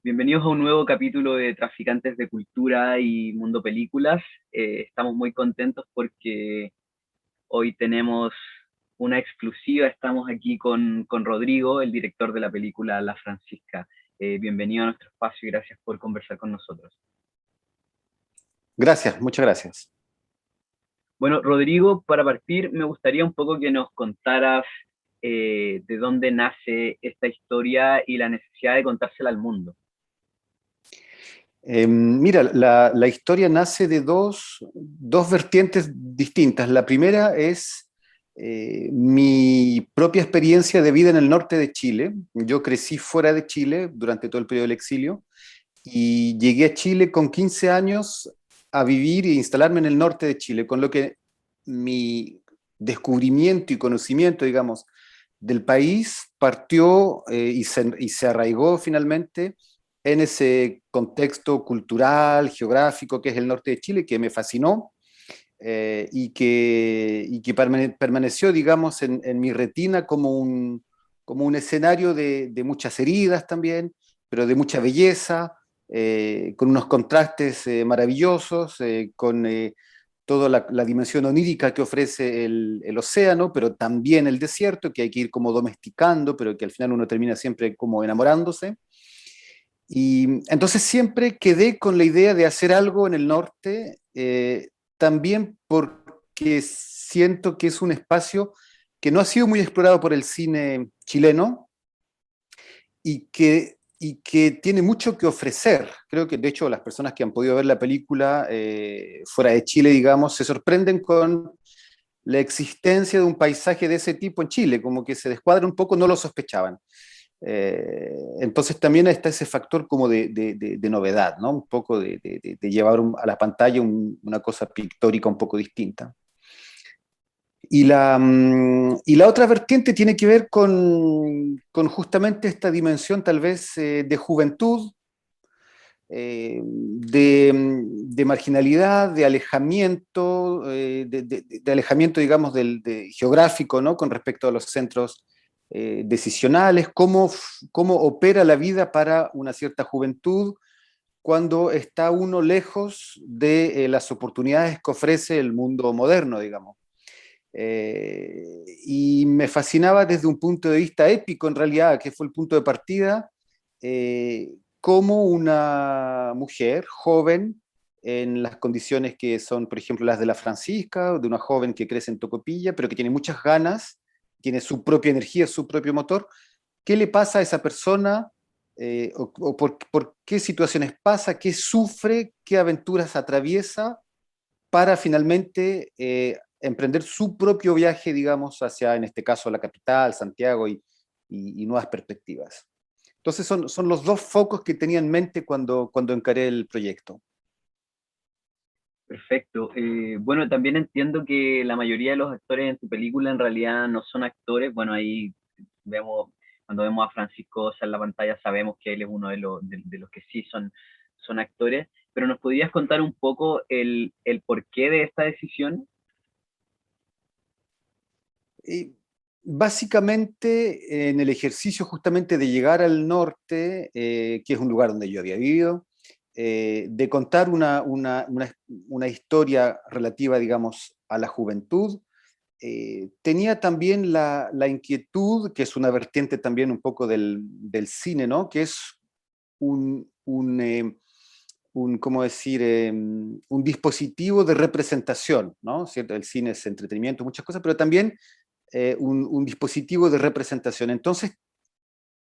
Bienvenidos a un nuevo capítulo de Traficantes de Cultura y Mundo Películas. Estamos muy contentos porque hoy tenemos una exclusiva. Estamos aquí con Rodrigo, el director de la película La Francisca. Bienvenido a nuestro espacio y gracias por conversar con nosotros. Gracias, muchas gracias. Bueno, Rodrigo, para partir, me gustaría un poco que nos contaras de dónde nace esta historia y la necesidad de contársela al mundo. Mira, la historia nace de dos vertientes distintas. La primera es mi propia experiencia de vida en el norte de Chile. Yo crecí fuera de Chile durante todo el periodo del exilio y llegué a Chile con 15 años a vivir e instalarme en el norte de Chile, con lo que mi descubrimiento y conocimiento, digamos, del país partió y se arraigó finalmente en ese contexto cultural, geográfico que es el norte de Chile, que me fascinó y que permaneció, digamos, en mi retina como un escenario de muchas heridas también, pero de mucha belleza, con unos contrastes maravillosos, con toda la dimensión onírica que ofrece el océano, pero también el desierto, que hay que ir como domesticando, pero que al final uno termina siempre como enamorándose. Y entonces siempre quedé con la idea de hacer algo en el norte, también porque siento que es un espacio que no ha sido muy explorado por el cine chileno y que tiene mucho que ofrecer. Creo que de hecho las personas que han podido ver la película fuera de Chile, digamos, se sorprenden con la existencia de un paisaje de ese tipo en Chile, como que se descuadra un poco, no lo sospechaban. Entonces también está ese factor como de novedad, ¿no? Un poco de llevar a la pantalla una cosa pictórica un poco distinta. Y la otra vertiente tiene que ver con justamente esta dimensión tal vez de juventud, de marginalidad, de alejamiento, de alejamiento, digamos, geográfico, ¿no? Con respecto a los centros decisionales, cómo opera la vida para una cierta juventud cuando está uno lejos de las oportunidades que ofrece el mundo moderno, digamos. Y me fascinaba desde un punto de vista épico, en realidad, que fue el punto de partida, como una mujer joven, en las condiciones que son, por ejemplo, las de la Francisca, de una joven que crece en Tocopilla, pero que tiene muchas ganas, tiene su propia energía, su propio motor. ¿Qué le pasa a esa persona? O por qué situaciones pasa, qué sufre, qué aventuras atraviesa para finalmente emprender su propio viaje, digamos, hacia, en este caso, la capital, Santiago y nuevas perspectivas. Entonces son los dos focos que tenía en mente cuando encaré el proyecto. Perfecto. Bueno, también entiendo que la mayoría de los actores en tu película en realidad no son actores. Bueno, ahí vemos, cuando vemos a Francisco Osa en la pantalla, sabemos que él es uno de los que sí son actores. Pero ¿nos podrías contar un poco el porqué de esta decisión? Y básicamente, en el ejercicio justamente de llegar al norte, que es un lugar donde yo había vivido, de contar una historia relativa, digamos, a la juventud, tenía también la inquietud, que es una vertiente también un poco del cine, ¿no? Que es ¿cómo decir? Un dispositivo de representación, ¿no? ¿Cierto? El cine es entretenimiento, muchas cosas, pero también un dispositivo de representación. Entonces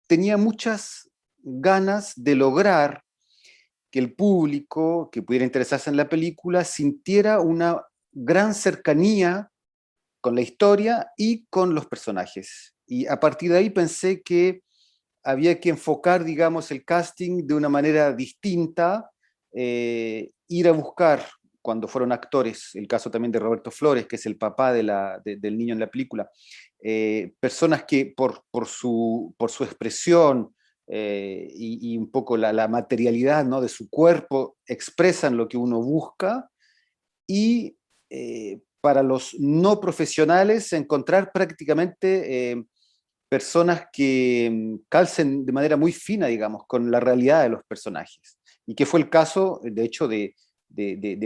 tenía muchas ganas de lograr que el público que pudiera interesarse en la película sintiera una gran cercanía con la historia y con los personajes. Y a partir de ahí pensé que había que enfocar, digamos, el casting de una manera distinta, ir a buscar, cuando fueron actores, el caso también de Roberto Flores, que es el papá del niño en la película, personas que por su expresión y un poco la materialidad, ¿no? De su cuerpo expresan lo que uno busca y para los no profesionales encontrar prácticamente personas que calcen de manera muy fina, digamos, con la realidad de los personajes. Y que fue el caso, de hecho, de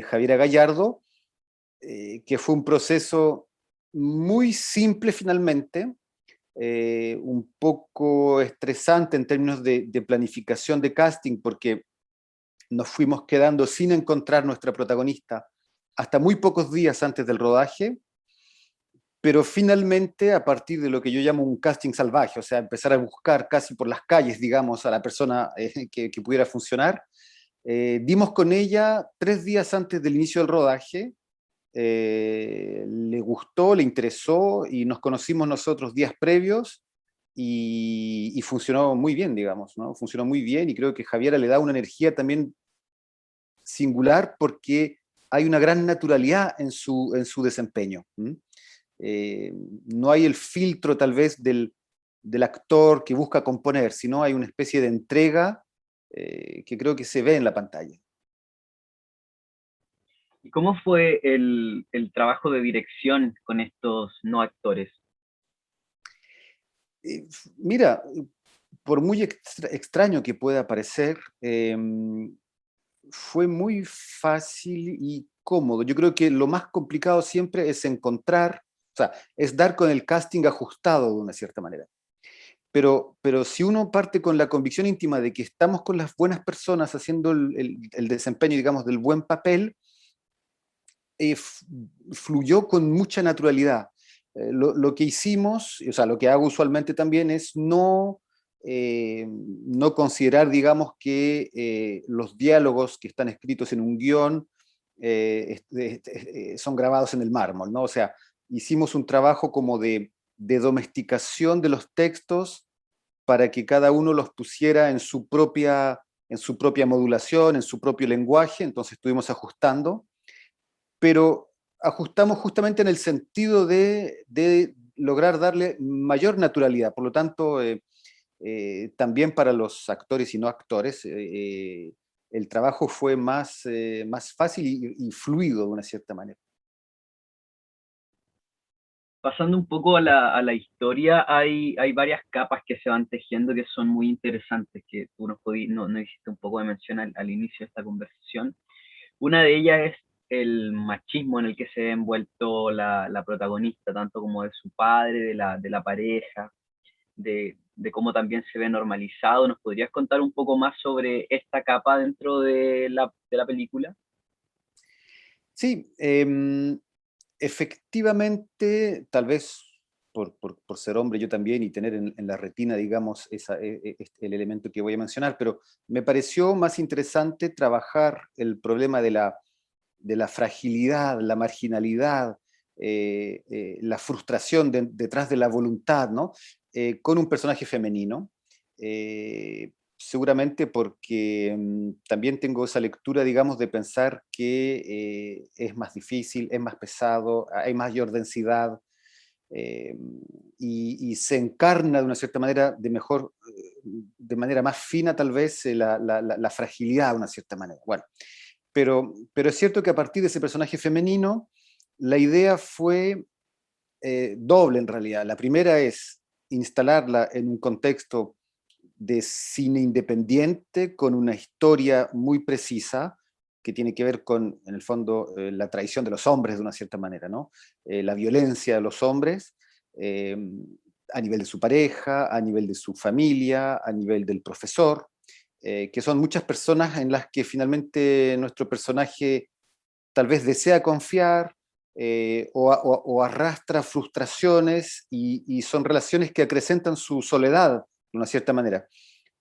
Javiera Gallardo, que fue un proceso muy simple finalmente, un poco estresante en términos de planificación de casting, porque nos fuimos quedando sin encontrar nuestra protagonista hasta muy pocos días antes del rodaje, pero finalmente a partir de lo que yo llamo un casting salvaje, o sea, empezar a buscar casi por las calles, digamos, a la persona que pudiera funcionar, dimos con ella 3 días antes del inicio del rodaje, le gustó, le interesó y nos conocimos nosotros días previos y funcionó muy bien, digamos, ¿no? Funcionó muy bien y creo que Javiera le da una energía también singular porque hay una gran naturalidad en su desempeño. Eh, no hay el filtro tal vez del actor que busca componer, sino hay una especie de entrega que creo que se ve en la pantalla. ¿Y cómo fue el trabajo de dirección con estos no actores? Mira, por muy extraño que pueda parecer, fue muy fácil y cómodo. Yo creo que lo más complicado siempre es encontrar, o sea, es dar con el casting ajustado de una cierta manera. Pero si uno parte con la convicción íntima de que estamos con las buenas personas haciendo el desempeño, digamos, del buen papel, eh, fluyó con mucha naturalidad. Lo que hicimos, o sea, lo que hago usualmente también es no considerar, digamos, que los diálogos que están escritos en un guión son grabados en el mármol, ¿no? O sea, hicimos un trabajo como de domesticación de los textos para que cada uno los pusiera en su propia modulación, en su propio lenguaje, entonces estuvimos ajustando, pero ajustamos justamente en el sentido de lograr darle mayor naturalidad. Por lo tanto, también para los actores y no actores, el trabajo fue más fácil y fluido de una cierta manera. Pasando un poco a la historia, hay varias capas que se van tejiendo que son muy interesantes, que tú no hiciste un poco de mención al inicio de esta conversación. Una de ellas es el machismo en el que se ve envuelto la protagonista, tanto como de su padre, de la pareja, de cómo también se ve normalizado. ¿Nos podrías contar un poco más sobre esta capa dentro de la película? Sí, efectivamente, tal vez por ser hombre yo también y tener en la retina, digamos, el elemento que voy a mencionar, pero me pareció más interesante trabajar el problema de la fragilidad, la marginalidad, la frustración detrás de la voluntad, ¿no? Con un personaje femenino. Seguramente porque también tengo esa lectura, digamos, de pensar que es más difícil, es más pesado, hay mayor densidad, eh, y se encarna de una cierta manera de manera más fina tal vez la fragilidad de una cierta manera. Bueno, pero es cierto que a partir de ese personaje femenino, la idea fue doble en realidad. La primera es instalarla en un contexto de cine independiente con una historia muy precisa que tiene que ver con, en el fondo, la traición de los hombres de una cierta manera, ¿no? La violencia de los hombres eh, a nivel de su pareja, a nivel de su familia, a nivel del profesor, que son muchas personas en las que finalmente nuestro personaje tal vez desea confiar o arrastra frustraciones y son relaciones que acrecentan su soledad de una cierta manera,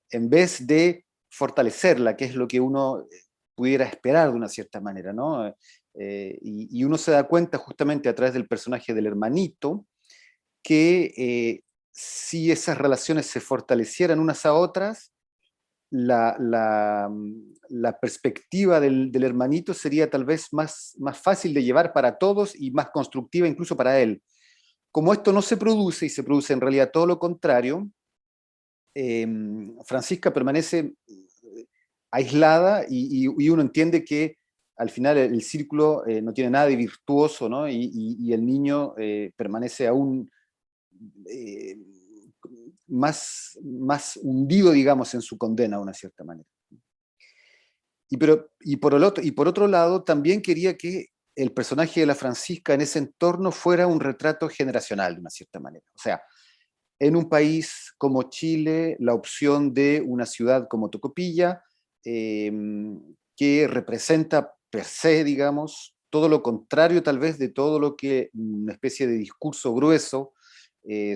en vez de fortalecerla, que es lo que uno pudiera esperar de una cierta manera, ¿no? Y uno se da cuenta justamente a través del personaje del hermanito que si esas relaciones se fortalecieran unas a otras, la, la, la perspectiva del hermanito sería tal vez más fácil de llevar para todos y más constructiva incluso para él. Como esto no se produce y se produce en realidad todo lo contrario, eh, Francisca permanece aislada y uno entiende que al final el círculo no tiene nada de virtuoso, ¿no? Y el niño permanece aún eh, más hundido, digamos, en su condena de una cierta manera. Y por otro lado, también quería que el personaje de la Francisca en ese entorno fuera un retrato generacional de una cierta manera. O sea, en un país como Chile, la opción de una ciudad como Tocopilla, eh, que representa per se, digamos, todo lo contrario tal vez de todo lo que una especie de discurso grueso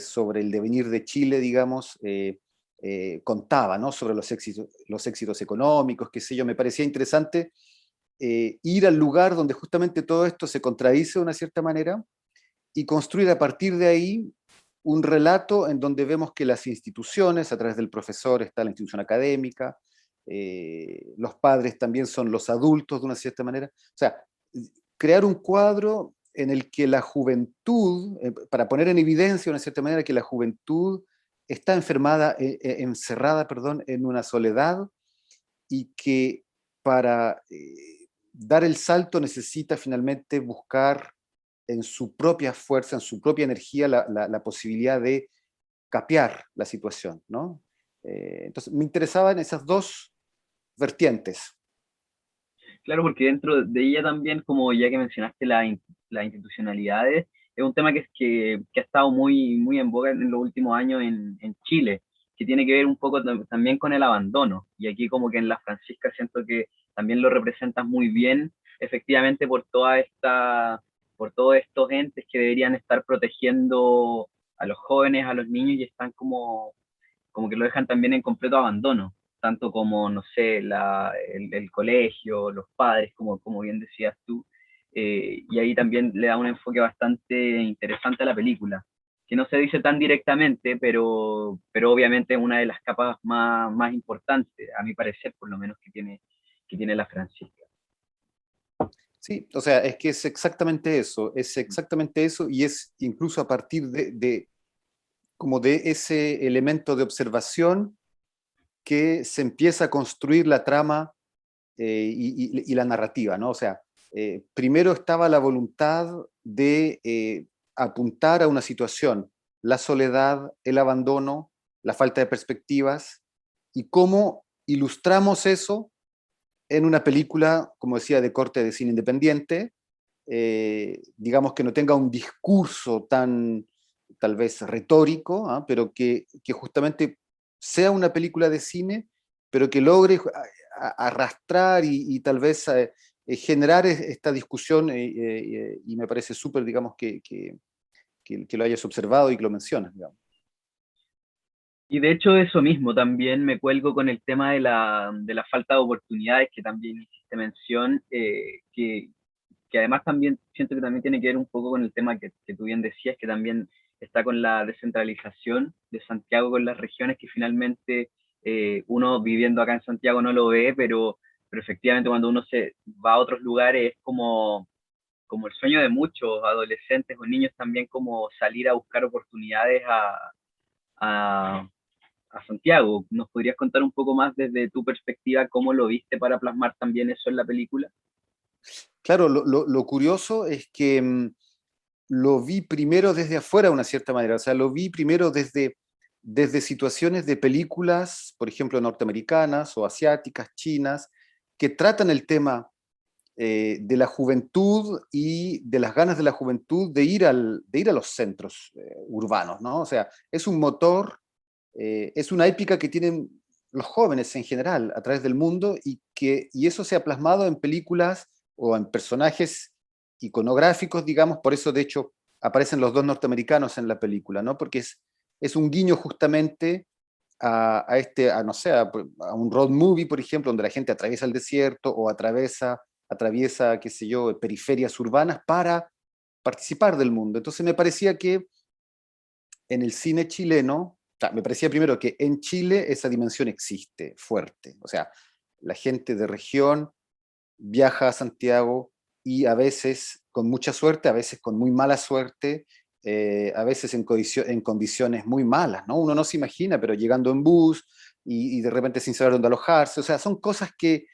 sobre el devenir de Chile, digamos, contaba, ¿no? Sobre los éxitos económicos, qué sé yo. Me parecía interesante ir al lugar donde justamente todo esto se contradice de una cierta manera y construir a partir de ahí un relato en donde vemos que las instituciones, a través del profesor está la institución académica, los padres también son los adultos de una cierta manera. O sea, crear un cuadro en el que la juventud, para poner en evidencia de una cierta manera que la juventud está encerrada, perdón, en una soledad y que para dar el salto necesita finalmente buscar en su propia fuerza, en su propia energía, la posibilidad de capear la situación, ¿no? Entonces, me interesaban esas dos vertientes. Claro, porque dentro de ella también, como ya que mencionaste las institucionalidades, es un tema que ha estado muy en boga en los últimos años en Chile, que tiene que ver un poco también con el abandono. Y aquí como que en La Francisca siento que también lo representas muy bien, efectivamente por todos estos entes que deberían estar protegiendo a los jóvenes, a los niños, y están como que lo dejan también en completo abandono, tanto como, no sé, el colegio, los padres, como bien decías tú, y ahí también le da un enfoque bastante interesante a la película, que no se dice tan directamente, pero obviamente es una de las capas más importantes, a mi parecer, por lo menos, que tiene la Francisca. Sí, o sea, es exactamente eso y es incluso a partir como de ese elemento de observación que se empieza a construir la trama y la narrativa, ¿no? O sea, primero estaba la voluntad de apuntar a una situación, la soledad, el abandono, la falta de perspectivas, y cómo ilustramos eso en una película, como decía, de corte de cine independiente, digamos que no tenga un discurso tan tal vez retórico, ¿ah? Pero que justamente sea una película de cine, pero que logre arrastrar y tal vez generar esta discusión y me parece súper, digamos, que lo hayas observado y que lo mencionas, digamos. Y de hecho eso mismo, también me cuelgo con el tema de la falta de oportunidades que también hiciste mención, que además también siento que también tiene que ver un poco con el tema que tú bien decías, que también está con la descentralización de Santiago con las regiones, que finalmente uno viviendo acá en Santiago no lo ve, pero efectivamente cuando uno se va a otros lugares es como el sueño de muchos adolescentes o niños también, como salir a buscar oportunidades a, a Santiago. ¿Nos podrías contar un poco más desde tu perspectiva cómo lo viste para plasmar también eso en la película? Claro, lo curioso es que lo vi primero desde afuera de una cierta manera, o sea, lo vi primero desde situaciones de películas, por ejemplo, norteamericanas o asiáticas, chinas, que tratan el tema de la juventud y de las ganas de la juventud de ir a los centros urbanos, ¿no? O sea, es un motor, es una épica que tienen los jóvenes en general a través del mundo y eso se ha plasmado en películas o en personajes iconográficos, digamos, por eso de hecho aparecen los dos norteamericanos en la película, ¿no? Porque es un guiño justamente no sé, a un road movie, por ejemplo, donde la gente atraviesa el desierto o atraviesa, qué sé yo, periferias urbanas para participar del mundo. Entonces me parecía que en el cine chileno, o sea, me parecía primero que en Chile esa dimensión existe fuerte. O sea, la gente de región viaja a Santiago y a veces con mucha suerte, a veces con muy mala suerte, a veces en condiciones muy malas, ¿no? Uno no se imagina, pero llegando en bus y de repente sin saber dónde alojarse. O sea, son cosas que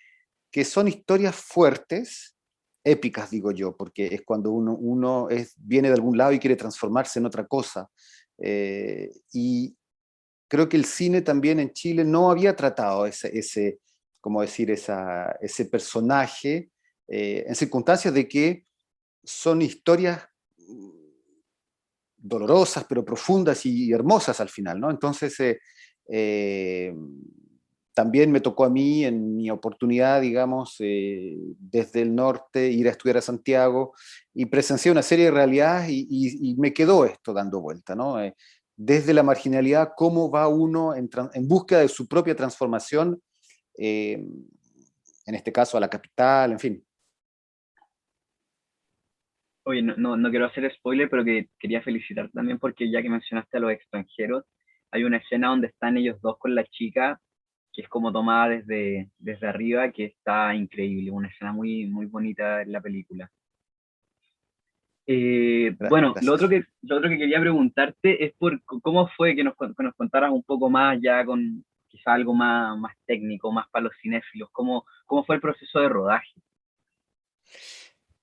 son historias fuertes, épicas, digo yo, porque es cuando viene de algún lado y quiere transformarse en otra cosa. Y, creo que el cine también en Chile no había tratado como decir, ese personaje en circunstancias de que son historias dolorosas, pero profundas y hermosas al final, ¿no? Entonces, eh, también me tocó a mí, en mi oportunidad, digamos, desde el norte, ir a estudiar a Santiago y presencié una serie de realidades y me quedó esto dando vuelta, ¿no? Desde la marginalidad, cómo va uno en búsqueda de su propia transformación, eh, en este caso a la capital, en fin. Oye, no quiero hacer spoiler, pero que quería felicitar también porque ya que mencionaste a los extranjeros, hay una escena donde están ellos dos con la chica, que es como tomada desde arriba, que está increíble, una escena muy bonita en la película. Bueno, Gracias. lo otro que quería preguntarte es por cómo fue que nos contaras un poco más ya con quizá algo más técnico, más para los cinéfilos, cómo fue el proceso de rodaje.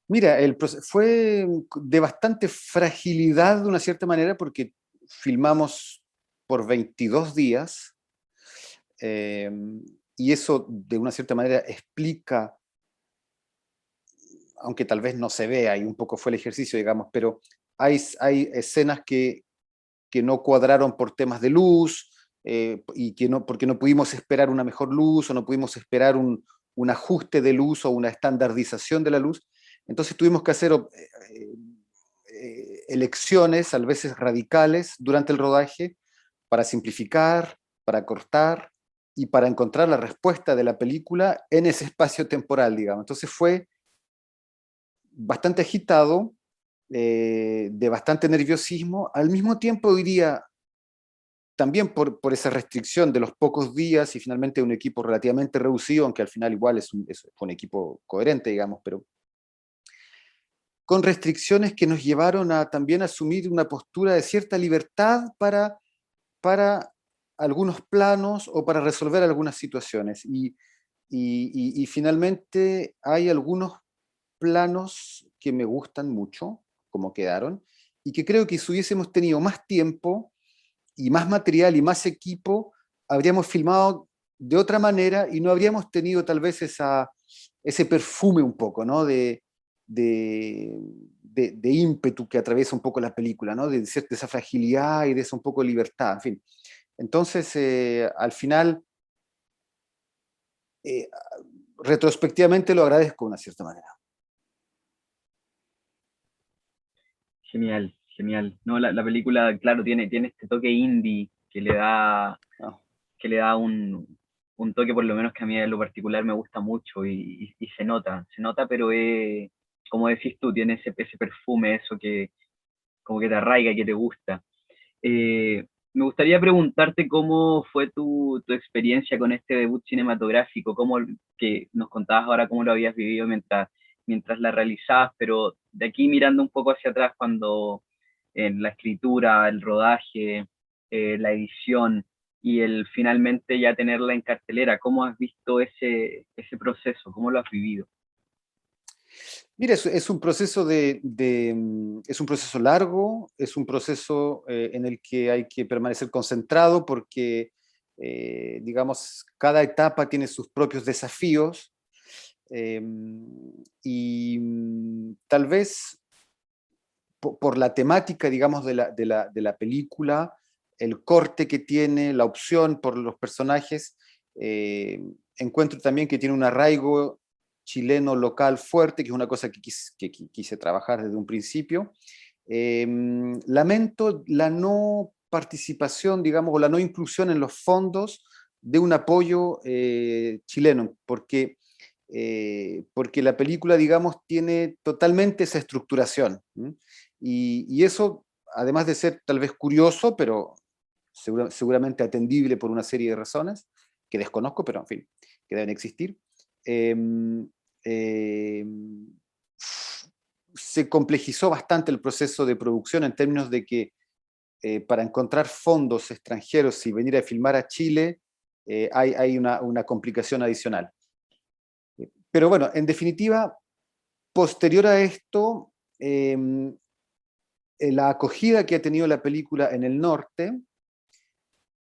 Mira, fue de bastante fragilidad de una cierta manera porque filmamos por 22 días, eh, y eso de una cierta manera explica, aunque tal vez no se vea y un poco fue el ejercicio, digamos, pero hay escenas que no cuadraron por temas de luz, y que no, porque no pudimos esperar una mejor luz o no pudimos esperar un ajuste de luz o una estandardización de la luz. Entonces tuvimos que hacer elecciones, a veces radicales, durante el rodaje para simplificar, para cortar y para encontrar la respuesta de la película en ese espacio temporal, digamos. Entonces fue bastante agitado, de bastante nerviosismo, al mismo tiempo diría también por esa restricción de los pocos días y finalmente un equipo relativamente reducido, aunque al final igual fue un equipo coherente, digamos, pero con restricciones que nos llevaron a también asumir una postura de cierta libertad para algunos planos o para resolver algunas situaciones. Y finalmente hay algunos planos que me gustan mucho, como quedaron, y que creo que si hubiésemos tenido más tiempo y más material y más equipo, habríamos filmado de otra manera y no habríamos tenido tal vez ese perfume un poco, ¿no? De, de ímpetu que atraviesa un poco la película, ¿no? De esa fragilidad y de esa un poco libertad, en fin. Entonces, al final, eh, retrospectivamente lo agradezco de una cierta manera. Genial, genial. No, la película, claro, tiene este toque indie ¿No? que le da un toque por lo menos que a mí en lo particular me gusta mucho y se nota, pero como decís tú, tiene ese perfume, eso que como que te arraiga, que te gusta. Me gustaría preguntarte cómo fue tu experiencia con este debut cinematográfico, cómo que nos contabas ahora cómo lo habías vivido mientras la realizabas, pero de aquí mirando un poco hacia atrás cuando en la escritura, el rodaje, la edición y el finalmente ya tenerla en cartelera, ¿cómo has visto ese proceso? ¿Cómo lo has vivido? Mira, es un proceso es un proceso largo, es un proceso en el que hay que permanecer concentrado porque, digamos, cada etapa tiene sus propios desafíos, eh, y tal vez por la temática, digamos, de la película, el corte que tiene, la opción por los personajes, eh, encuentro también que tiene un arraigo chileno local fuerte, que es una cosa que quise trabajar desde un principio. Eh, Lamento la no participación, digamos, o la no inclusión en los fondos de un apoyo chileno, porque la película, digamos, tiene totalmente esa estructuración. ¿M? Y eso, además de ser tal vez curioso, pero seguramente atendible por una serie de razones, que desconozco, pero en fin, que deben existir, eh, eh, se complejizó bastante el proceso de producción en términos de que para encontrar fondos extranjeros y venir a filmar a Chile, hay una complicación adicional. Pero bueno, en definitiva, posterior a esto, la acogida que ha tenido la película en el norte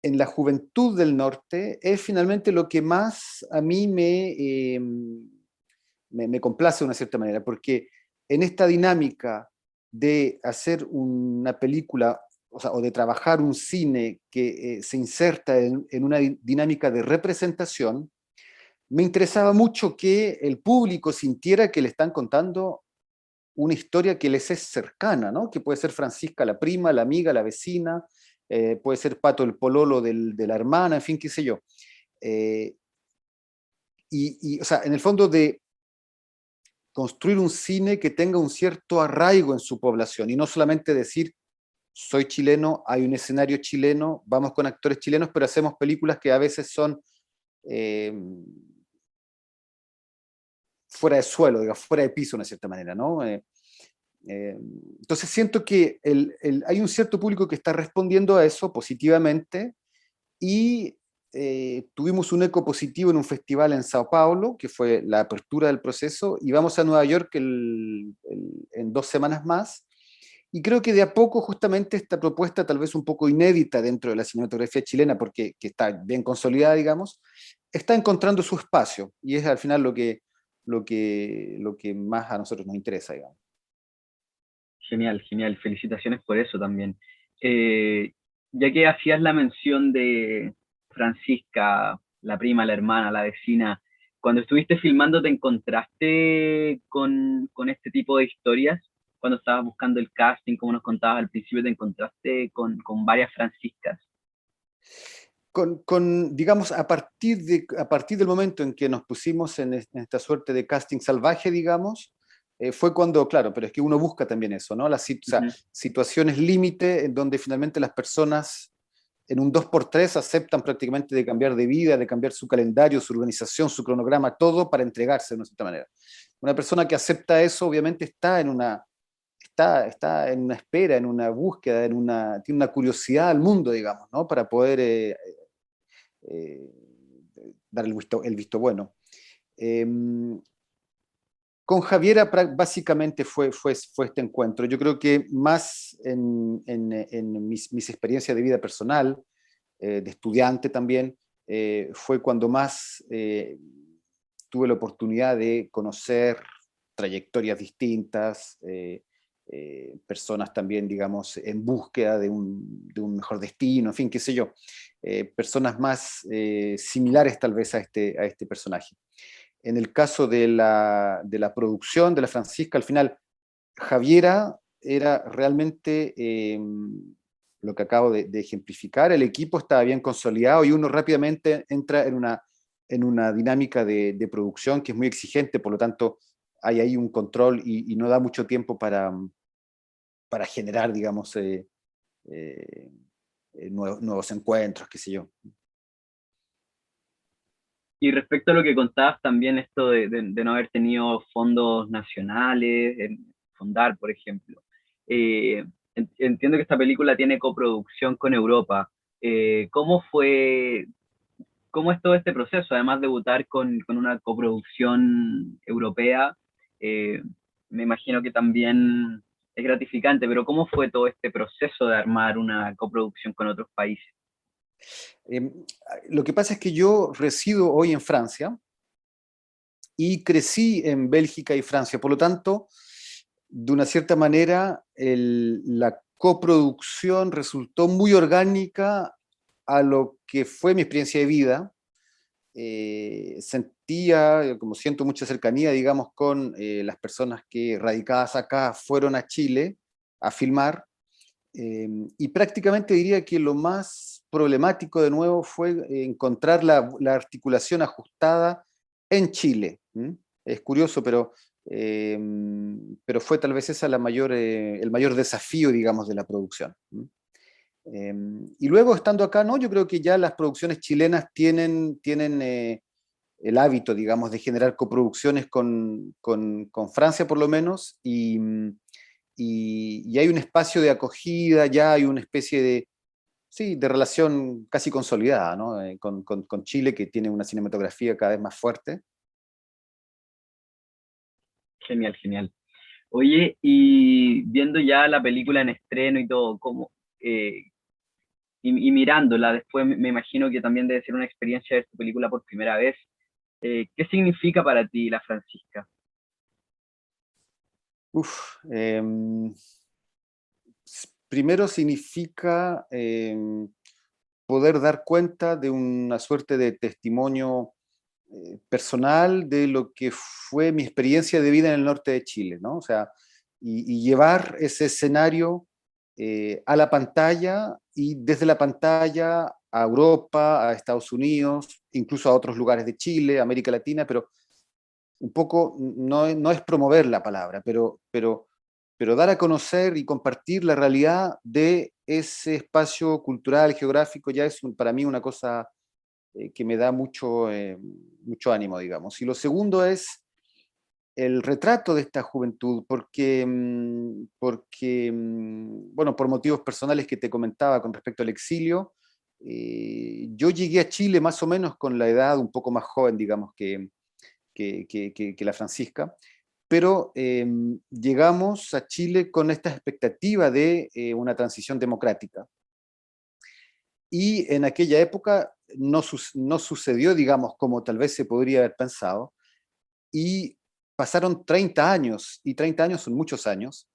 en la juventud del norte es finalmente lo que más a mí me complace de una cierta manera, porque en esta dinámica de hacer una película, o sea, o de trabajar un cine que se inserta en una dinámica de representación, me interesaba mucho que el público sintiera que le están contando una historia que les es cercana, ¿no? Que puede ser Francisca la prima, la amiga, la vecina, puede ser Pato el pololo de la hermana, en fin, qué sé yo. Eh, o sea, en el fondo de construir un cine que tenga un cierto arraigo en su población y no solamente decir, soy chileno, hay un escenario chileno, vamos con actores chilenos, pero hacemos películas que a veces son eh, fuera de suelo, digamos, fuera de piso, de una cierta manera, ¿no? Eh, entonces siento que hay un cierto público que está respondiendo a eso positivamente y tuvimos un eco positivo en un festival en Sao Paulo, que fue la apertura del proceso, y vamos a Nueva York en 2 semanas más. Y creo que de a poco justamente esta propuesta, tal vez un poco inédita dentro de la cinematografía chilena, porque que está bien consolidada, digamos, está encontrando su espacio, y es al final lo que más a nosotros nos interesa, digamos. Genial, genial. Felicitaciones por eso también. Eh, ya que hacías la mención de Francisca, la prima, la hermana, la vecina, cuando estuviste filmando, ¿te encontraste con este tipo de historias? Cuando estabas buscando el casting, como nos contabas al principio, ¿te encontraste con varias Franciscas? Digamos, a partir del momento en que nos pusimos en esta suerte de casting salvaje, digamos, fue cuando, claro, pero es que uno busca también eso, ¿no? O sea, Ujú. situaciones límite en donde finalmente las personas en un 2x3 aceptan prácticamente de cambiar de vida, de cambiar su calendario, su organización, su cronograma, todo para entregarse de una cierta manera. Una persona que acepta eso obviamente está en una espera, en una búsqueda, tiene una curiosidad al mundo, digamos, ¿no? Para poder eh, dar el visto bueno. Eh, con Javiera básicamente fue este encuentro. Yo creo que más en mis experiencias de vida personal, de estudiante también, fue cuando más tuve la oportunidad de conocer trayectorias distintas, personas también, digamos, en búsqueda de un mejor destino, en fin, qué sé yo, personas más similares tal vez a este personaje. En el caso de la producción de la Francisca, al final, Javiera era realmente lo que acabo de ejemplificar. El equipo estaba bien consolidado y uno rápidamente entra en una dinámica de producción que es muy exigente, por lo tanto hay ahí un control y no da mucho tiempo para generar, digamos, eh, nuevos encuentros, qué sé yo. Y respecto a lo que contabas también, esto de no haber tenido fondos nacionales, Fondar, por ejemplo. Eh, entiendo que esta película tiene coproducción con Europa. ¿Cómo es todo este proceso? Además de debutar con una coproducción europea, eh, me imagino que también es gratificante, pero ¿cómo fue todo este proceso de armar una coproducción con otros países? Eh, lo que pasa es que yo resido hoy en Francia y crecí en Bélgica y Francia, por lo tanto, de una cierta manera, la coproducción resultó muy orgánica a lo que fue mi experiencia de vida. Sentía, como siento, mucha cercanía, digamos, con las personas que radicadas acá fueron a Chile a filmar, y prácticamente diría que lo más problemático de nuevo fue encontrar la articulación ajustada en Chile. ¿M? Es curioso, eh, pero fue tal vez esa el mayor desafío, digamos, de la producción. ¿M? Y luego, estando acá, no, yo creo que ya las producciones chilenas tienen el hábito, digamos, de generar coproducciones con Francia, por lo menos, y hay un espacio de acogida, ya hay una especie de, sí, de relación casi consolidada, ¿no? Con Chile, que tiene una cinematografía cada vez más fuerte. Genial, genial. Oye, y viendo ya la película en estreno y todo, eh, y mirándola después me imagino que también debe ser una experiencia ver tu película por primera vez. ¿Qué significa para ti La Francisca? Uf, primero significa poder dar cuenta de una suerte de testimonio personal de lo que fue mi experiencia de vida en el norte de Chile, ¿no? O sea, y llevar ese escenario a la pantalla y desde la pantalla a Europa, a Estados Unidos, incluso a otros lugares de Chile, América Latina, pero un poco, no es promover la palabra, pero dar a conocer y compartir la realidad de ese espacio cultural, geográfico, ya es para mí una cosa que me da mucho ánimo, digamos. Y lo segundo es el retrato de esta juventud, bueno, por motivos personales que te comentaba con respecto al exilio, yo llegué a Chile más o menos con la edad un poco más joven, digamos, que la Francisca, pero llegamos a Chile con esta expectativa de una transición democrática. Y en aquella época no sucedió, digamos, como tal vez se podría haber pensado, y pasaron 30 años, y 30 años son muchos años,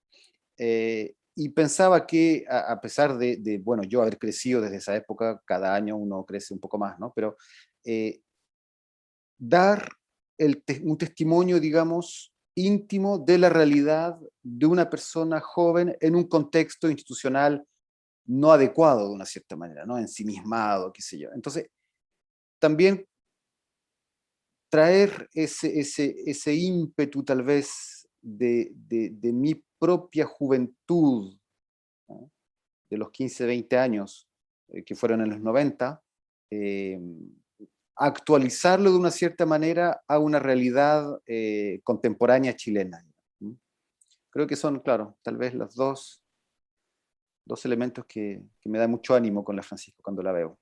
y pensaba que a pesar bueno, yo haber crecido desde esa época, cada año uno crece un poco más, ¿no? Pero eh, dar un testimonio, digamos, íntimo de la realidad de una persona joven en un contexto institucional no adecuado de una cierta manera, ¿no? Ensimismado, qué sé yo. Entonces, también traer ese ímpetu tal vez de mi propia juventud, ¿no? De los 15, 20 años, que fueron en los 90, eh, actualizarlo de una cierta manera a una realidad contemporánea chilena. ¿No? Creo que son, claro, tal vez los dos elementos que me dan mucho ánimo con la Francisco cuando la veo.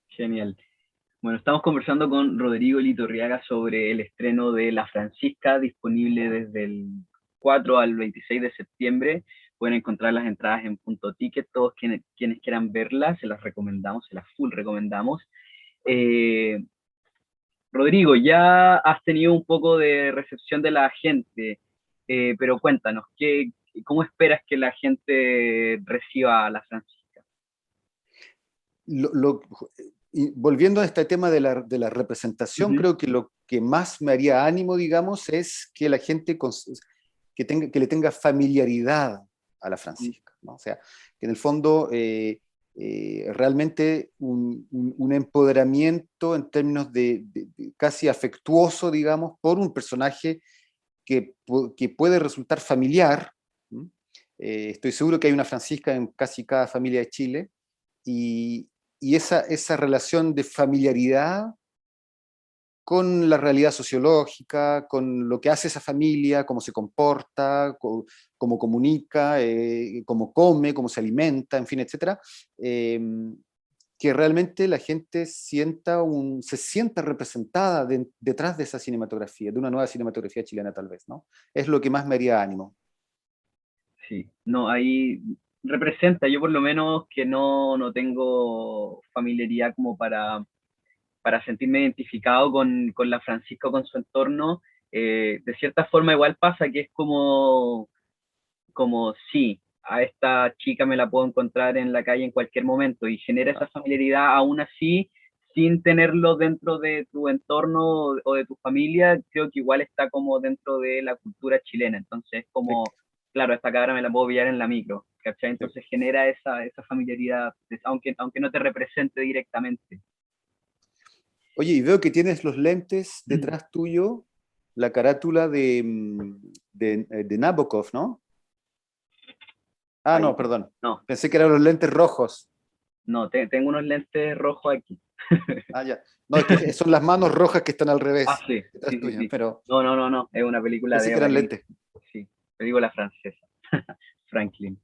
Genial. Bueno, estamos conversando con Rodrigo Litorriaga sobre el estreno de La Francisca, disponible desde el 4 al 26 de septiembre. Pueden encontrar las entradas en Punto Ticket. Todos quienes quieran verlas, se las recomendamos, se las full recomendamos. Eh, Rodrigo, ya has tenido un poco de recepción de la gente, pero cuéntanos, ¿cómo esperas que la gente reciba a La Francisca? Lo, lo, y volviendo a este tema de la representación, Ujú. creo que lo que más me haría ánimo, digamos, es que la gente que le tenga familiaridad a la Francisca, ¿no? O sea, que en el fondo realmente un empoderamiento en términos de casi afectuoso, digamos, por un personaje que puede resultar familiar. ¿Mm? Estoy seguro que hay una Francisca en casi cada familia de Chile, y, y esa relación de familiaridad con la realidad sociológica, con lo que hace esa familia, cómo se comporta, cómo comunica, cómo come, cómo se alimenta, en fin, etcétera, eh, que realmente la gente se sienta representada detrás de esa cinematografía, de una nueva cinematografía chilena tal vez, ¿no? Es lo que más me haría ánimo. Sí, no, ahí representa, yo por lo menos que no tengo familiaridad como para sentirme identificado con la Francisco, con su entorno, de cierta forma igual pasa que es como sí, a esta chica me la puedo encontrar en la calle en cualquier momento y genera esa familiaridad aún así, sin tenerlo dentro de tu entorno o de tu familia, creo que igual está como dentro de la cultura chilena, entonces Sí, como, claro, esta cabra me la puedo pillar en la micro, ¿cachai? sí. Entonces genera esa familiaridad, aunque no te represente directamente. Oye, y veo que tienes los lentes detrás tuyo, la carátula de Nabokov, ¿no? Ah, Ahí, no, perdón. no, Pensé que eran los lentes rojos. no, tengo unos lentes rojos aquí. Ah, ya. No, es que son las manos rojas que están al Ah, revés, sí, detrás sí, sí, tuyo, sí. pero No, es una película pensé de que eran Amélie, lentes. sí, película francesa, Franklin.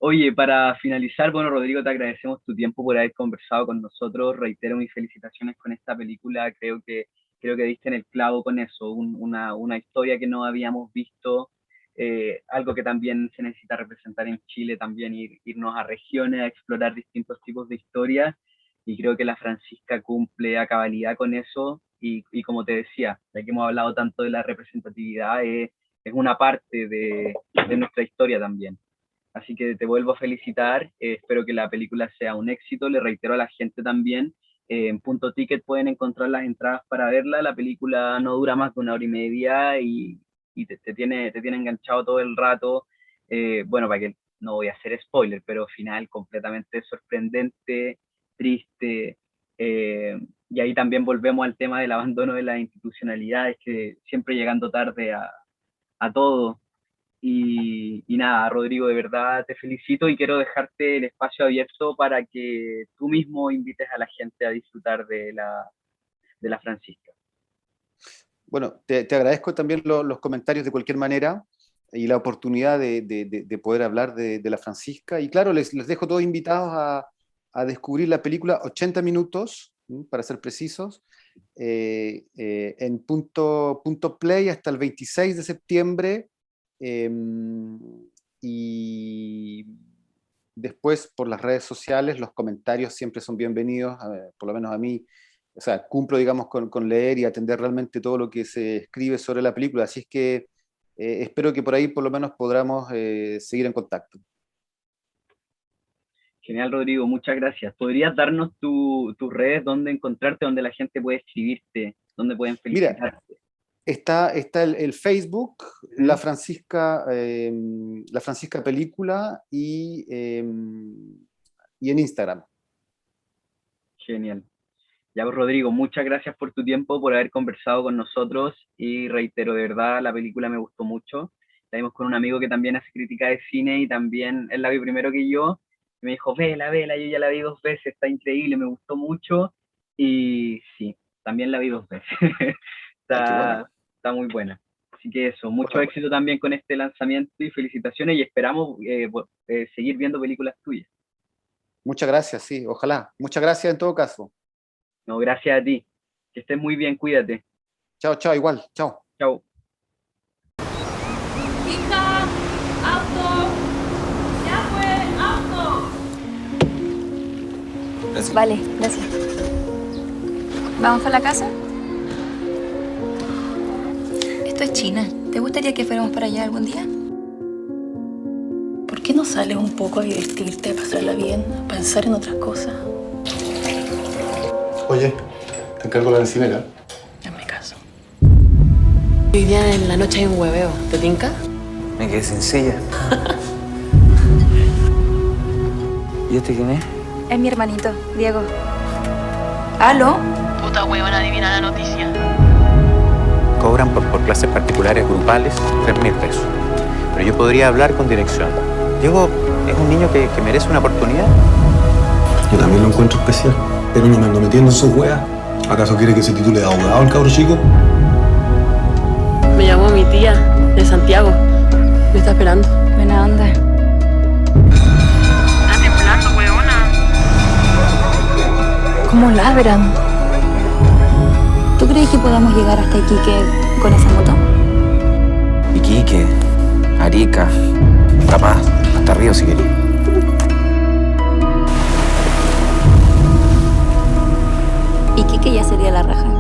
Oye, para finalizar, bueno, Rodrigo, te agradecemos tu tiempo por haber conversado con nosotros. Reitero mis felicitaciones con esta película. Creo que diste en el clavo con eso, una historia que no habíamos visto, algo que también se necesita representar en Chile, también irnos a regiones, a explorar distintos tipos de historias, y creo que la Francisca cumple a cabalidad con eso, y como te decía, ya que hemos hablado tanto de la representatividad, es una parte de nuestra historia también. Así que te vuelvo a felicitar, espero que la película sea un éxito, le reitero a la gente también, en Punto Ticket pueden encontrar las entradas para verla, la película no dura más de 1 hora y media y te tiene enganchado todo el rato, bueno, para que no voy a hacer spoiler, pero final completamente sorprendente, triste, y ahí también volvemos al tema del abandono de las institucionalidades, que siempre llegando tarde a todo. Y nada, Rodrigo, de verdad te felicito y quiero dejarte el espacio abierto para que tú mismo invites a la gente a disfrutar de la Francisca. Bueno, te agradezco también los comentarios de cualquier manera y la oportunidad de poder hablar de la Francisca. Y claro, les dejo todos invitados a descubrir la película 80 minutos, para ser precisos, en punto play hasta el 26 de septiembre. Y después por las redes sociales los comentarios siempre son bienvenidos, por lo menos a mí, o sea, cumplo, digamos, con leer y atender realmente todo lo que se escribe sobre la película, así es que espero que por ahí por lo menos podamos seguir en contacto. Genial, Rodrigo, muchas gracias. ¿Podrías darnos tus redes, dónde encontrarte, dónde la gente puede escribirte, dónde pueden felicitarte? Mira, está el Facebook, La Francisca Película, y en Instagram. Genial. Ya, pues, Rodrigo, muchas gracias por tu tiempo, por haber conversado con nosotros, y reitero, de verdad, la película me gustó mucho. La vimos con un amigo que también hace crítica de cine y también él la vio primero que yo, y me dijo, vela, yo ya la vi 2 veces, está increíble, me gustó mucho, y sí, también la vi 2 veces. Está muy buena. Así que eso, mucho éxito también con este lanzamiento y felicitaciones, y esperamos seguir viendo películas tuyas. Muchas gracias, sí, ojalá. Muchas gracias en todo caso. No, gracias a ti. Que estés muy bien, cuídate. Chao, igual, chao. Chao. ¡Hija! ¡Auto! ¡Ya fue! ¡Auto! Gracias. Vale, gracias. ¿Vamos a la casa? Esto es China. ¿Te gustaría que fuéramos para allá algún día? ¿Por qué no sales un poco a divertirte, a pasarla bien, a pensar en otras cosas? Oye, te encargo la bencinera. Hazme caso. Hoy día en la noche hay un hueveo. ¿Te tinca? Me quedé sin silla. ¿Y este quién es? Es mi hermanito, Diego. ¿Aló? Puta huevona, adivina la noticia. Cobran por clases particulares grupales 3.000 pesos. Pero yo podría hablar con dirección. Diego es un niño que merece una oportunidad. Yo también lo encuentro especial, pero no me ando metiendo en sus weas. ¿Acaso quiere que se titule de abogado el cabro chico? Me llamó mi tía, de Santiago. Me está esperando. Buena onda. Está temblando, huevona. ¿Cómo ladran? ¿Tú crees que podamos llegar hasta Iquique con esa moto? Iquique, Arica, capaz, hasta Río si querés. Iquique ya sería la raja.